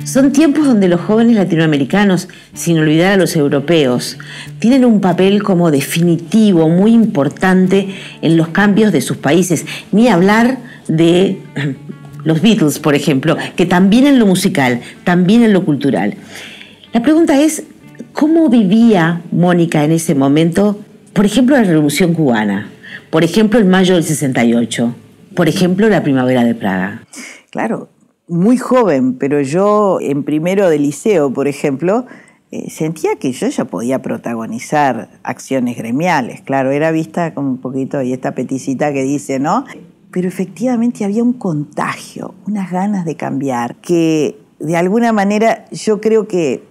Son tiempos donde los jóvenes latinoamericanos, sin olvidar a los europeos, tienen un papel como definitivo, muy importante en los cambios de sus países. Ni hablar de los Beatles, por ejemplo, que también en lo musical, también en lo cultural. La pregunta es, ¿cómo vivía Mónica en ese momento, por ejemplo, la Revolución Cubana? Por ejemplo, el mayo del 68. Por ejemplo, la primavera de Praga. Claro, muy joven, pero yo en primero de liceo, por ejemplo, sentía que yo ya podía protagonizar acciones gremiales. Claro, era vista como un poquito, y esta peticita que dice, ¿no? Pero efectivamente había un contagio, unas ganas de cambiar, que de alguna manera yo creo que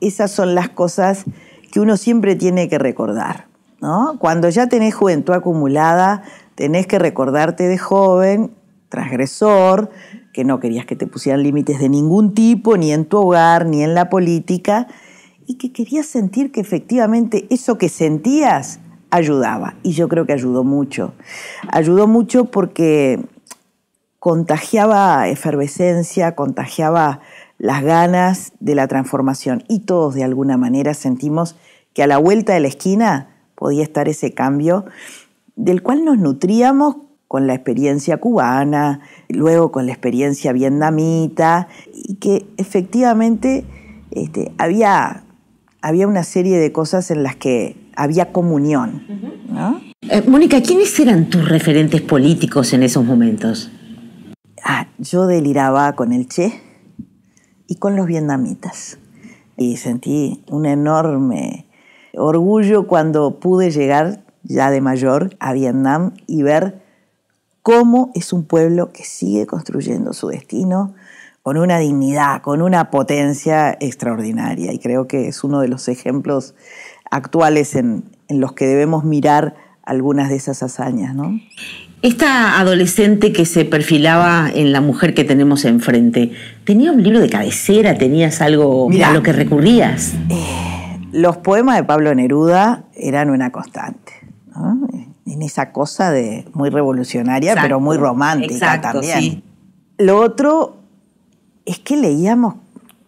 esas son las cosas que uno siempre tiene que recordar, ¿no? Cuando ya tenés juventud acumulada, tenés que recordarte de joven, transgresor, que no querías que te pusieran límites de ningún tipo, ni en tu hogar, ni en la política, y que querías sentir que efectivamente eso que sentías ayudaba. Y yo creo que ayudó mucho. Ayudó mucho porque contagiaba efervescencia, contagiaba las ganas de la transformación. Y todos de alguna manera sentimos que a la vuelta de la esquina podía estar ese cambio del cual nos nutríamos con la experiencia cubana, luego con la experiencia vietnamita, y que efectivamente había una serie de cosas en las que había comunión, ¿no? Mónica, ¿quiénes eran tus referentes políticos en esos momentos? Yo deliraba con el Che y con los vietnamitas. Y sentí un enorme orgullo cuando pude llegar, ya de mayor, a Vietnam y ver cómo es un pueblo que sigue construyendo su destino con una dignidad, con una potencia extraordinaria. Y creo que es uno de los ejemplos actuales en los que debemos mirar algunas de esas hazañas, ¿no? Esta adolescente que se perfilaba en la mujer que tenemos enfrente, ¿tenía un libro de cabecera? ¿Tenías algo a lo que recurrías? Los poemas de Pablo Neruda eran una constante, ¿no? En esa cosa de muy revolucionaria, exacto, pero muy romántica también. Sí. Lo otro es que leíamos,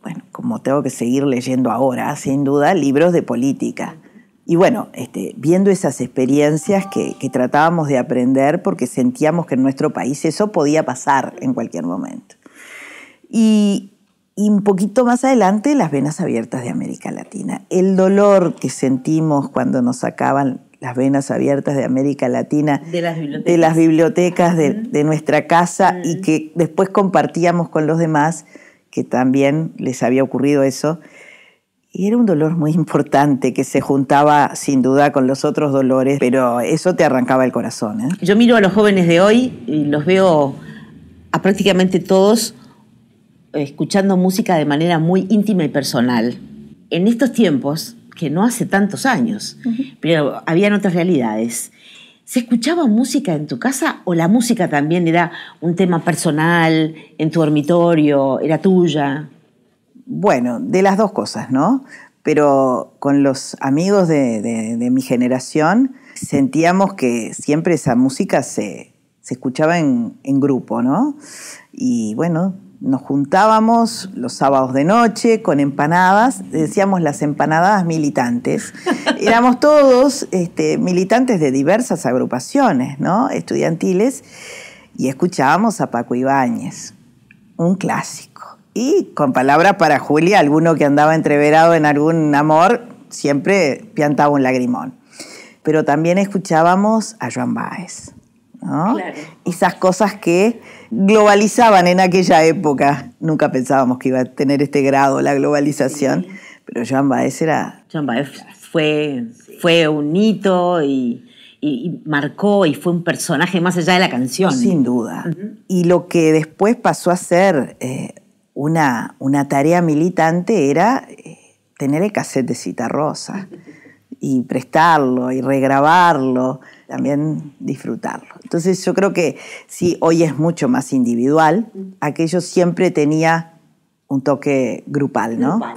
bueno, como tengo que seguir leyendo ahora, sin duda, libros de política. Y bueno, viendo esas experiencias que tratábamos de aprender porque sentíamos que en nuestro país eso podía pasar en cualquier momento. Y un poquito más adelante, las venas abiertas de América Latina. El dolor que sentimos cuando nos sacaban las venas abiertas de América Latina, de las bibliotecas de nuestra casa, y que después compartíamos con los demás, que también les había ocurrido eso. Y era un dolor muy importante que se juntaba sin duda con los otros dolores, pero eso te arrancaba el corazón, ¿eh? Yo miro a los jóvenes de hoy y los veo a prácticamente todos escuchando música de manera muy íntima y personal. En estos tiempos, que no hace tantos años, pero habían otras realidades, ¿se escuchaba música en tu casa o la música también era un tema personal, en tu dormitorio, era tuya? Bueno, de las dos cosas, ¿no? Pero con los amigos de mi generación sentíamos que siempre esa música se escuchaba en grupo, ¿no? Y bueno, nos juntábamos los sábados de noche con empanadas, decíamos las empanadas militantes. Éramos todos militantes de diversas agrupaciones, ¿no? Estudiantiles, y escuchábamos a Paco Ibáñez, un clásico. Y con palabras para Julia, alguno que andaba entreverado en algún amor, siempre piantaba un lagrimón. Pero también escuchábamos a Joan Baez, ¿no? Claro. Esas cosas que globalizaban en aquella época. Nunca pensábamos que iba a tener este grado la globalización, sí. Pero Joan Baez fue un hito y marcó y fue un personaje más allá de la canción. Sin duda. Y lo que después pasó a ser una tarea militante era tener el cassette de Citarrosa y prestarlo y regrabarlo, también disfrutarlo. Entonces yo creo que sí, hoy es mucho más individual, aquello siempre tenía un toque grupal, ¿no? Grupal.